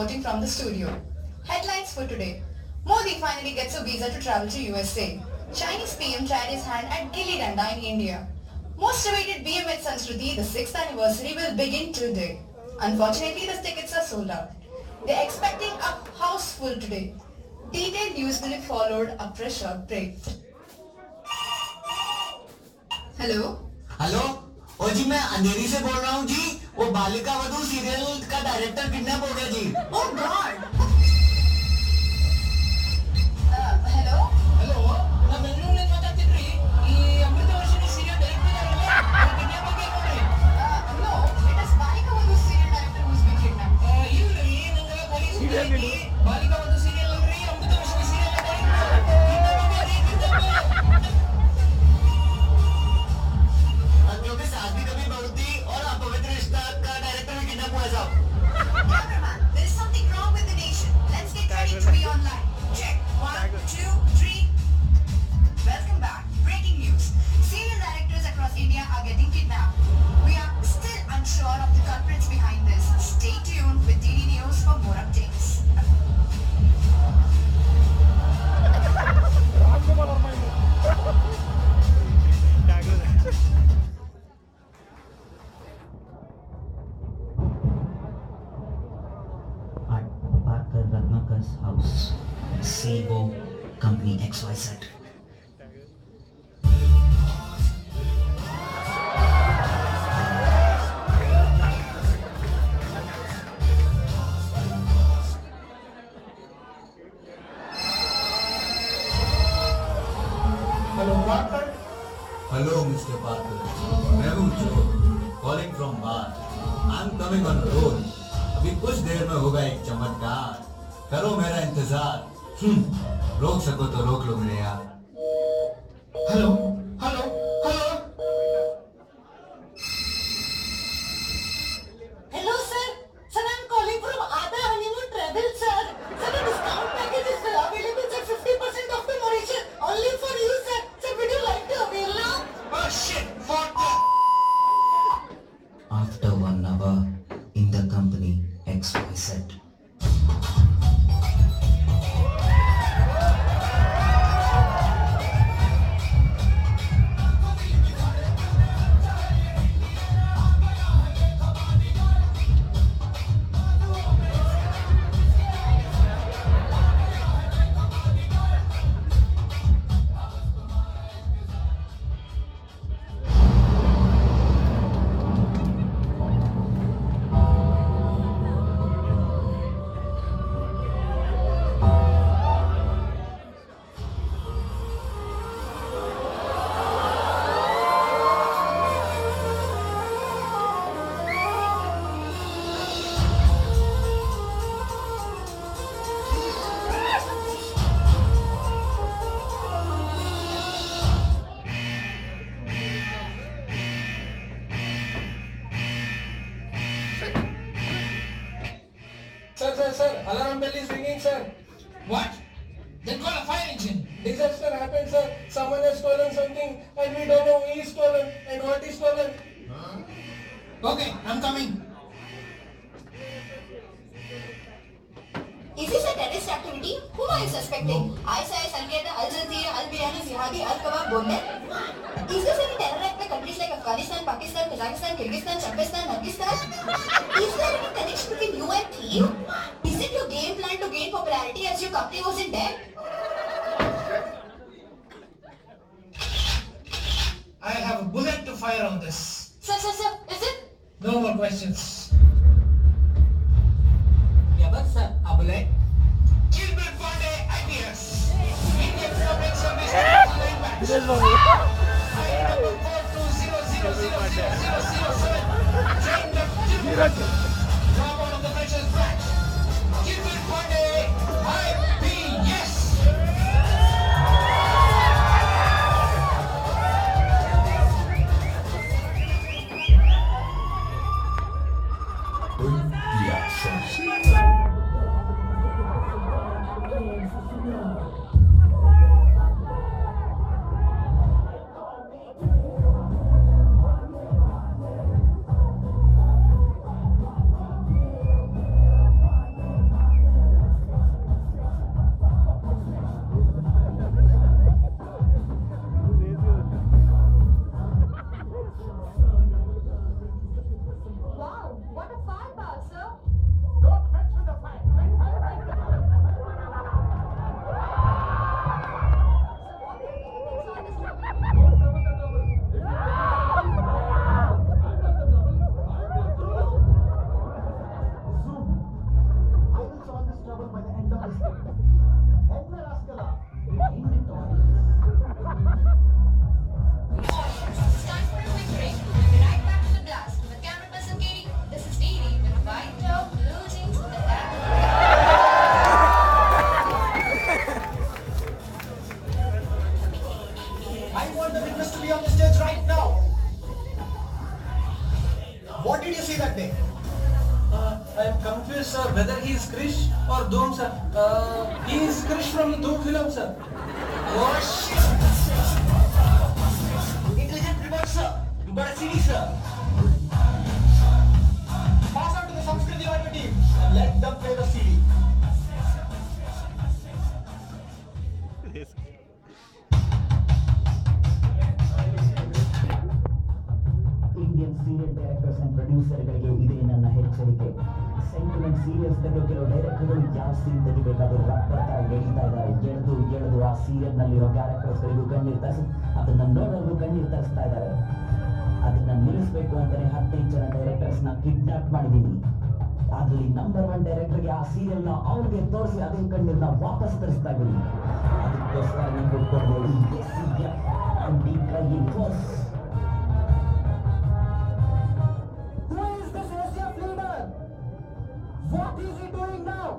reporting from the studio. Headlines for today. Modi finally gets a visa to travel to USA. Chinese PM tried his hand at Gilli Danda in India. Most awaited BMH Sanskruti, the 6th anniversary will begin today. Unfortunately, the tickets are sold out. They're expecting a house full today. Detailed news will be followed after a short break. Hello? Hello ओ जी मैं अंधेरी से बोल रहा हूँ जी वो Balika Vadhu serial का director kidnap हो गया जी Oh God! Hello? ಹಲೋ ನಾ ಬೆಂಗಳೂರಿನಿಂದ ಮಾತಾಡ್ತಿದ್ರಿ ಈ ಅಮೃತ ವರ್ಷಿಣಿ ಸೀರಿಯಲ್ ಡೈರೆಕ್ಟರ್ ಕಿಡ್ನಾಪ್ ಬಗ್ಗೆ ನೋಡ್ರಿ No, it is Balika Vadhu serial director who's been kidnapped. ಇಲ್ರಿ ನಂಗೆ ಪೊಲೀಸ್ ಬಾಲಿಕಾ ಒಂದು ಸೀರಿಯಲ್ ಅಲ್ರಿ ಅಮೃತ ವರ್ಷಿಣಿ ಸೀರಿಯಲ್ क्योंकि शादी कभी बढ़ती और अपवित्र रिश्ता का डायरेक्टर भी किडनैप हुआ है साहब Cameraman, there is something wrong with the nation. Let's get ready to be online. Check. 1, 2, 3. Welcome back. Breaking news. Serial directors across India are getting kidnapped. We are still unsure of the culprits behind this. Stay tuned with DD News for more updates. Parker Ratnakar's house CEO Company XYZ hello Parker Hello, Mr. Parker. मैं हूँ जो calling from bar. I'm coming on road. अभी कुछ देर में होगा एक चमत्कार. करो मेरा इंतजार. रोक सको तो रोक लो मेरे यार. Hello hello hello Hello, sir. Sir, I'm calling from Ada Honeymoon Travel, sir. Sir, the discount package is available, sir. 50% off the Mauritius. Only for you, sir. Sir, would you like to avail now? Oh shit, fuck that. After 1 hour in the company XYZ Sir, alarm bell is ringing, sir. What? Then call a fire engine. Disaster happened, sir. Someone has stolen something and we don't know who is stolen and what is stolen. Okay, I'm coming. Is this a terrorist activity? Whom are you suspecting? ISIS, Al-Qaeda, Al Jazeera, Al-Biryani, Jihadi, Al-Kebab, Bonnet? Is this any terror act by countries like Afghanistan, Pakistan, Kazakhstan, Kyrgyzstan, Uzbekistan, Kyrgyzstan? Is there any connection between you and Thief? Is it your game plan to gain popularity as your company was in debt? I have a bullet to fire on this. Sir, is it? No more questions. Yeah, but sir, a bullet. Gilbert Pandey, IPS. Indian Public Service. File number 42000007. Train number 2. Drop out of the freshers batch. Gilbert Pandey, IPS. Full reaction. सकते? I am confused, sir, whether he is Krish or Dhoom, sir. He is Krish from the Dhoom film, sir. Oh shit! Intelligent report, sir. But CD, sir. Pass on to the Samskriti audio team and let them play the CD. Indian serial directors and ಪ್ರೊಡ್ಯೂಸರ್ಗಳಿಗೆ ಇದೆ ನನ್ನ ಎಚ್ಚರಿಕೆ. Sentiment serials ತೆಗೆಯೋ ಕೆಲವು ಡೈರೆಕ್ಟರ್ಗಳು ಯಾವ scene ತೆಗಿಬೇಕಾದ್ರೂ rubber ತರ ಎಳಿತಾ ಇದ್ದಾರೆ. ಎಳೆದು ಆ ಸೀರಿಯಲ್ ನಲ್ಲಿರೋ ಕ್ಯಾರೆಕ್ಟರ್ಸ್ಗಳಿಗೂ ಕಣ್ಣೀರು ತರಿಸಿ ಅದನ್ನ ನೋಡೋರ್ಗೂ ಕಣ್ಣೀರು ತರಿಸ್ತಾ ಇದ್ದಾರೆ. ಅದನ್ನ ನಿಲ್ಲಿಸಬೇಕು ಅಂತಾನೆ 15 ಜನ ಡೈರೆಕ್ಟರ್ಸ್ ನ ಕಿಡ್ನಾಪ್ ಮಾಡಿದೀನಿ. ಅದ್ರಲ್ಲಿ ನಂಬರ್ 1 ಡೈರೆಕ್ಟರ್ಗೆ ಆ ಸೀರಿಯಲ್ ನ ಅವ್ರಿಗೆ ತೋರಿಸಿ ಅದೇ ಕಣ್ಣೀರ್ನ ವಾಪಸ್ ತರಿಸ್ತಾ ಇದ್ದೀನಿ. ಅದಕ್ಕೋಸ್ಕರ ನೀವು ಕೊಟ್ಕೊಂಡು and be trying first. Who is this ACF leader? What is he doing now?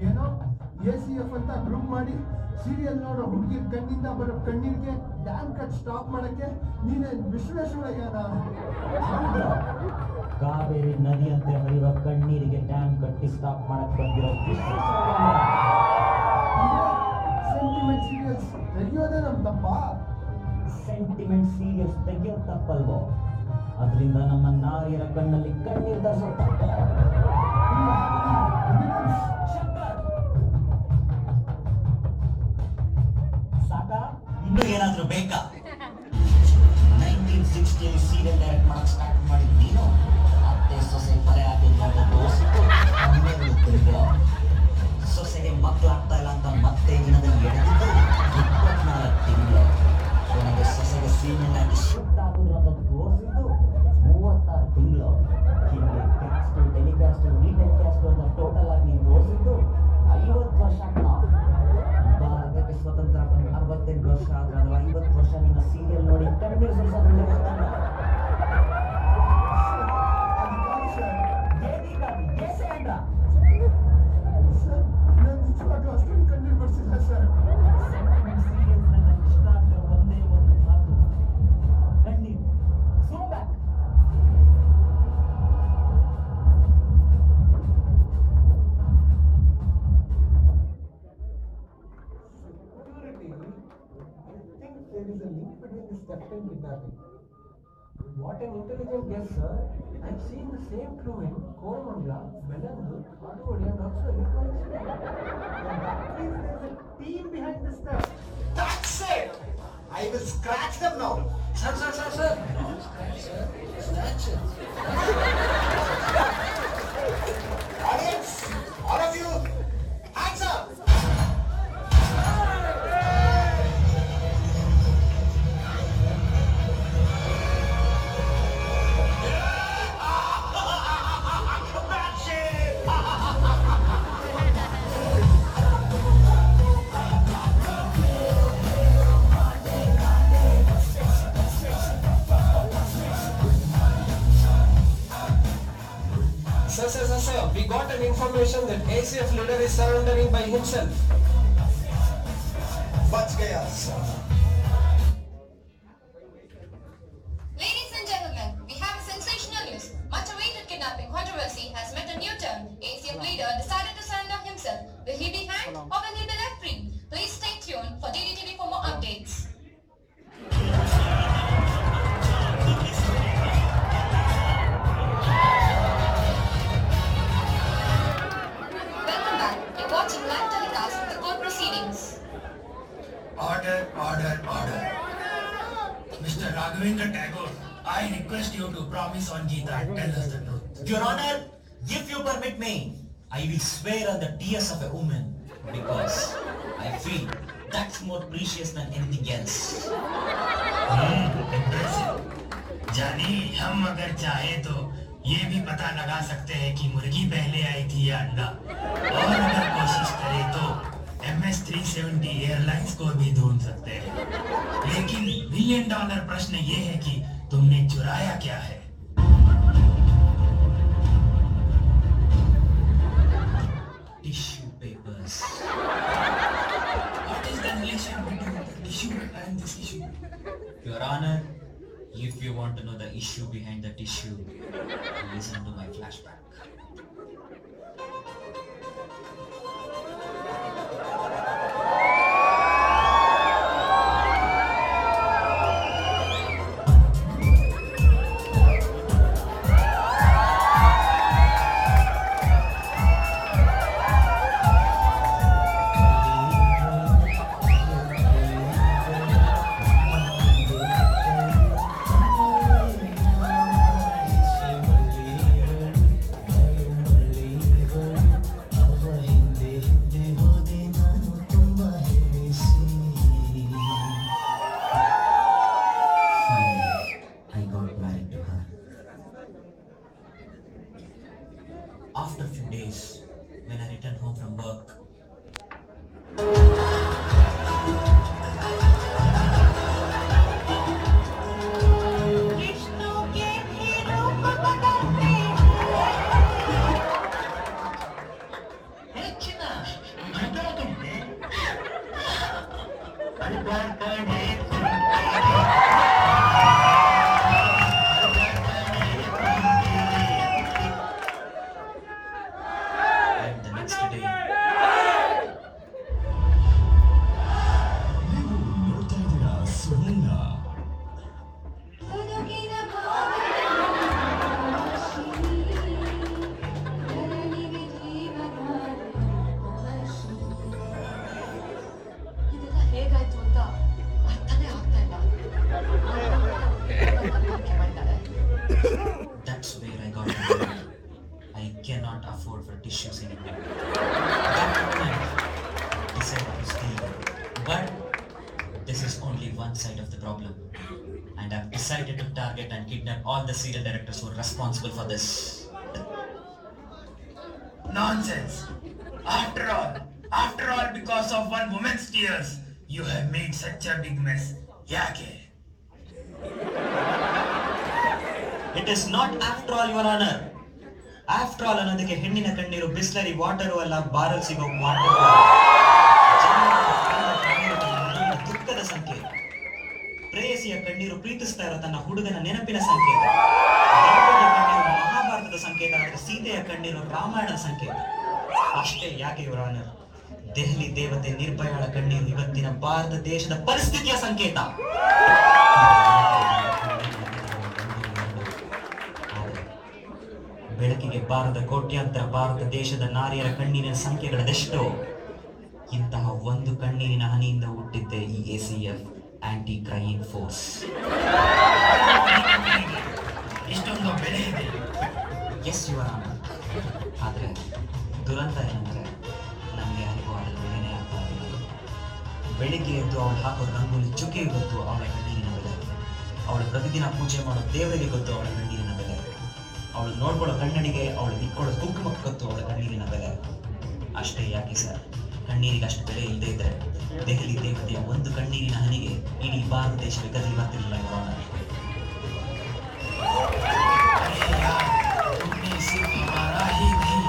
ಏನೋ ACF ಅಂತ ಗ್ರೂಪ್ ಮಾಡಿ ಸೀರಿಯಲ್ ನೋಡೋ ಹುಡುಗಿರ್ ಕಣ್ಣಿಂದ ಬರೋ ಕಣ್ಣೀರಿಗೆ ಡ್ಯಾಮ್ ಕಟ್ ಸ್ಟಾಪ್ ಮಾಡಕ್ಕೆ ನೀನೇ ವಿಶ್ವೇಶ್ವರಯ್ಯನ? ಕಾವೇರಿ ನದಿಯಂತೆ ಹರಿಯುವ ಕಣ್ಣೀರಿಗೆ ಡ್ಯಾಮ್ ಕಟ್ಟಿ ಸ್ಟಾಪ್ ಮಾಡಕ್ ಬಂದಿರೋ ಸೆಂಟಿಮೆಂಟ್ ಸೀರಿಯಲ್ಸ್ ತೆಗಿಯೋದೇ ನಮ್ ತಪ್ಪ? ಸೆಂಟಿಮೆಂಟ್ ಸೀರಿಯಲ್ಸ್ ತೆಗೆಯೋ ತಪ್ಪಲ್ವೋ? ಅದರಿಂದ ನಮ್ಮ ನಾರಿಯರ ಕಣ್ಣಲ್ಲಿ ಕಣ್ಣೀರ್ ತರಿಸೋ ತಪ್ಪ. ಸಾಕಾ? ಇನ್ನೂ ಏನಾದ್ರೂ ಬೇಕಾ? 1960 ಸೀರಿಯಲ್ ಡೈರೆಕ್ಟ್ ಮಾಡಕ್ ಸ್ಟಾರ್ಟ್ ಮಾಡಿದ್ ನೀನು ಅತ್ತೆ ಸೊಸೆ ಪರೆ ಆಗಿದ್ದು ತೋರಿಸಿತು. ಸೊಸೆಗೆ ಮಕ್ಕಳಾಗ್ತಾ ಇಲ್ಲ ಅಂತ ಮತ್ತೆ ದಿನದಲ್ಲಿ ಎಳೆದಿದ್ದು 24 ತಿಂಗಳು. ಕೊನೆಗೆ ಸೊಸೆಗೆ ಸೀರಿಯಲ್ ಆಗಿ ಶಿಫ್ಟ್ ಆಗೋದು ಅಂತ ತೋರಿಸಿದ್ದು 36 ತಿಂಗಳು. ಹಿಂಗೆ ಟೆಕ್ಸ್ಟ್ ಟೆಲಿಕಾಸ್ಟ್ ರೀಟೆಲಿಕಾಸ್ಟ್ ಅಂತ ಟೋಟಲ್ ಆಗಿ ನೀನು ತೋರಿಸಿದ್ದು 50 ವರ್ಷ. ಭಾರತಕ್ಕೆ ಸ್ವತಂತ್ರ ಬಂದು 68 ವರ್ಷ ಆದ್ರೆ ಅದು 50 ವರ್ಷ ನಿನ್ನ ಸೀರಿಯಲ್ ನೋಡಿ ಕಣ್ಣೀರು ಸುರಿಸೋದ್ರಲ್ಲಿ ಗೊತ್ತಲ್ಲ. ಸರ್ ನಾನು ನಿಜವಾಗ್ಲೂ ಅಷ್ಟೊಂದು ಕಣ್ಣೀರು ಬರ್ಸಿಲ್ಲ ಸರ್. ಸೆಂಟಿಮೆಂಟ್ ಸೀರಿಯಲ್ಸ್ ನನ್ನ ಇಷ್ಟ ಆಗ್ತಿರೋ ಒಂದೇ ಒಂದು ಮಾತು, ಕಣ್ಣೀರು. So back. Security, I think there is a link between this theft and kidnapping. What an intelligent guess, sir. I've seen the same crew in Koramangala, Bellandur, Kaduvadi and also Electronics. That means there is a team behind this theft. That's it! I will scratch them now. Sir. Don't scratch, sir. Snatch it. Audience, all of you, hands up! Sir, we got an information that ACF leader is surrendering by himself. बच गया sir. Ladies and gentlemen, we have a sensational news. Much awaited kidnapping controversy has met a new turn. ACF leader decided to surrender himself. Will he be hanged or will he be left free? Please stay tuned for DDTV for more updates. Welcome back. You're watching live telecast of the court proceedings. Order. Mr. Raghavendra Tagore, I request you to promise on Gita, tell us the truth. Your Honor, if you permit me, I will swear on the tears of a woman because I feel that's more precious than anything else. Impressive. जानी हम अगर चाहे तो ये भी पता लगा सकते हैं कि मुर्गी पहले आई थी या अंडा, और अगर कोशिश करें तो MS-370 एयरलाइंस को भी ढूंढ सकते हैं। लेकिन $1 मिलियन प्रश्न ये है कि तुमने चुराया क्या है? Tissue papers. After a few days, when I returned home from work, and the next day, ಇದೆಲ್ಲ ಹೇಗಾಯ್ತು ಅಂತ ಅರ್ಥನೇ ಆಗ್ತಾ ಇಲ್ಲ. that's where I got married. I cannot afford for tissues anymore. That moment, I decided to stay. But this is only one side of the problem. And I've decided to target and kidnap all the serial directors who are responsible for this. Nonsense. After all because of one woman's tears, you have made such a big mess. Yake? It is not after all, Your Honor. After all ಅನ್ನೋದಕ್ಕೆ ಹೆಣ್ಣಿನ ಕಣ್ಣೀರು Bisleri water ಅಲ್ಲ, barrel ಸಿಗೋ water ದುಃಖದ ಸಂಕೇತ. ಪ್ರೇಯಸಿಯ ಕಣ್ಣೀರು ಪ್ರೀತಿಸ್ತಾ ಇರೋ ತನ್ನ ಹುಡುಗನ ನೆನಪಿನ ಸಂಕೇತ. ದ್ರೌಪದಿಯ ಕಣ್ಣೀರು ಮಹಾಭಾರತದ ಸಂಕೇತ, ಆದರೆ ಸೀತೆಯ ಕಣ್ಣೀರು ರಾಮಾಯಣದ ಸಂಕೇತ. ಅಷ್ಟೇ ಯಾಕೆ ಯುವರ್ ಆನರ್, ದೆಹಲಿ ದೇವತೆ ನಿರ್ಭಯಾಳ ಕಣ್ಣೀರು ಇವತ್ತಿನ ಭಾರತ ದೇಶದ ಪರಿಸ್ಥಿತಿಯ ಸಂಕೇತ. ಬೆಳಕಿಗೆ ಬಾರದ ಕೋಟ್ಯಾಂತರ ಭಾರತ ದೇಶದ ನಾರಿಯರ ಕಣ್ಣೀರಿನ ಸಂಖ್ಯೆಗಳದೆಷ್ಟೋ. ಇಂತಹ ಒಂದು ಕಣ್ಣೀರಿನ ಹನಿಯಿಂದ ಹುಟ್ಟಿದ್ದೆ ಈ ACF ಆಂಟಿ ಕ್ರೈಯಿಂಗ್ ಫೋರ್ಸ್. ಇಷ್ಟೊಂದು ಬೆಲೆ ಇದೆ. Yes your honour. ಆದರೆ ದುರಂತ ಏನಂದರೆ ನನಗೆ ಯಾರಿಗೂ ಅದರ ಬೆಲೆನೇ ಆಗ್ತಾ ಇಲ್ಲ. ಬೆಳಿಗ್ಗೆ ಎದ್ದು ಅವಳು ಹಾಕೋ ರಂಗೋಲಿ ಚುಕ್ಕಿಗೆ ಗೊತ್ತು ಅವಳ ಕಣ್ಣೀರಿನ ಬೆಲೆ. ಅವಳು ಪ್ರತಿದಿನ ಪೂಜೆ ಮಾಡೋ ದೇವರಿಗೆ ಗೊತ್ತು ಅವಳ ಕಣ್ಣೀರಿನ ಬೆಲೆ. ಅವಳು ನೋಡ್ಕೊಳ್ಳೋ ಕಣ್ಣಡಿಗೆ, ಅವಳು ಇಟ್ಕೊಳ್ಳೋ ಕುಂಕುಮಕ್ಕೆ ಗೊತ್ತು ಅವಳ ಕಣ್ಣೀರಿನ ಬೆಲೆ. ಅಷ್ಟೇ ಯಾಕೆ ಸರ್, ಕಣ್ಣೀರಿಗೆ ಅಷ್ಟು ಬೆಲೆ ಇಲ್ಲದೆ ಇದ್ದರೆ ದೆಹಲಿ ದೇವತೆಯ ಒಂದು ಕಣ್ಣೀರಿನ ಹನಿಗೆ ಇಡೀ ಭಾರತ ದೇಶವೇ ಕದಲಿ ಬರ್ತಿರಲಿಲ್ಲ ಯುವರ್ ಆನರ್. तुमने सिर्फ हमारा ही नहीं,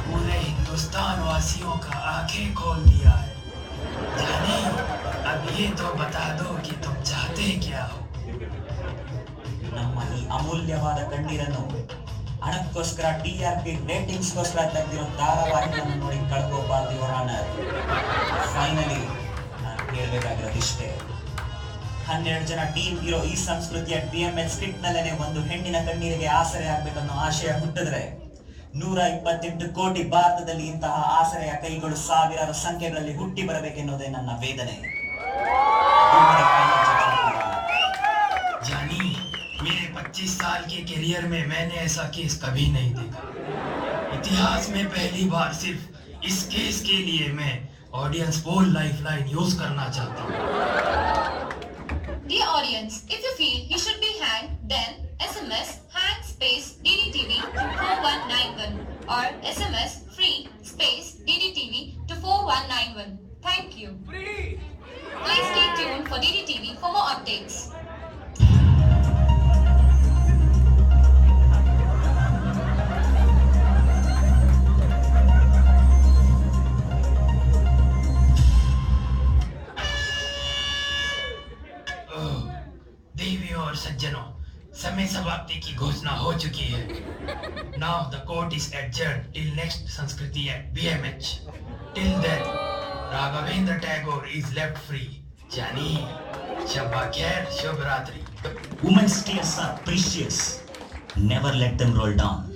पूरे हिंदुस्तान वासियों का आंखें खोल दिया है. जाने, अब ये तो बता दो कि तुम चाहते क्या हो. ನಮ್ಮ ಈ ಅಮೂಲ್ಯವಾದ ಕಣ್ಣೀರನ್ನು ಹಣಕ್ಕೋಸ್ಕರ, TRP ರೇಟಿಂಗ್ಸ್ಗೋಸ್ಕರ ತೆಗೆದಿರೋ ಧಾರಾವಾಹಿಗಳನ್ನು ನೋಡಿ ಕಳ್ಕೋಬಾರ್ದು ಯುವರ್ ಆನರ್. ಫೈನಲಿ ನಾನು ಹೇಳಬೇಕಾಗಿರೋದಿಷ್ಟೇ, 12 ಜನ ಟೀಮ್ ಇರೋ ಈ ಸಂಸ್ಕೃತಿಯ DML ಸ್ಕ್ರಿಪ್ಟ್ ನಲ್ಲೇನೆ ಒಂದು ಹೆಣ್ಣಿನ ಕಣ್ಣೀರಿಗೆ ಆಸರೆ ಆಗ್ಬೇಕನ್ನೋ ಆಶಯ ಹುಟ್ಟಿದ್ರೆ 128 ಕೋಟಿ ಭಾರತದಲ್ಲಿ ಇಂತಹ ಆಸರೆಯ ಕೈಗಳು ಸಾವಿರಾರು ಸಂಖ್ಯೆಗಳಲ್ಲಿ ಹುಟ್ಟಿ ಬರಬೇಕೆನ್ನೋದೇ ನನ್ನ ವೇದನೆ. जानी, मेरे 25 साल के करियर में मैंने ऐसा केस कभी नहीं देखा. इतिहास में पहली बार सिर्फ इस केस के लिए मैं ऑडियंस पोल लाइफलाइन यूज करना चाहता हूँ. Dear audience, if you feel he should be hanged, then SMS hang space DDTV to 4191 or SMS free space DDTV to 4191. Thank you. Please stay tuned for DDTV for more updates. देवी और सज्जनों, समय समाप्ति की घोषणा हो चुकी है. Now the court is adjourned till next Sanskriti at BMH. Till then, Raghavendra Tagore is left free. Jani, Shabba Khair, Shubh Ratri. Women's tears are precious. Never let them roll down.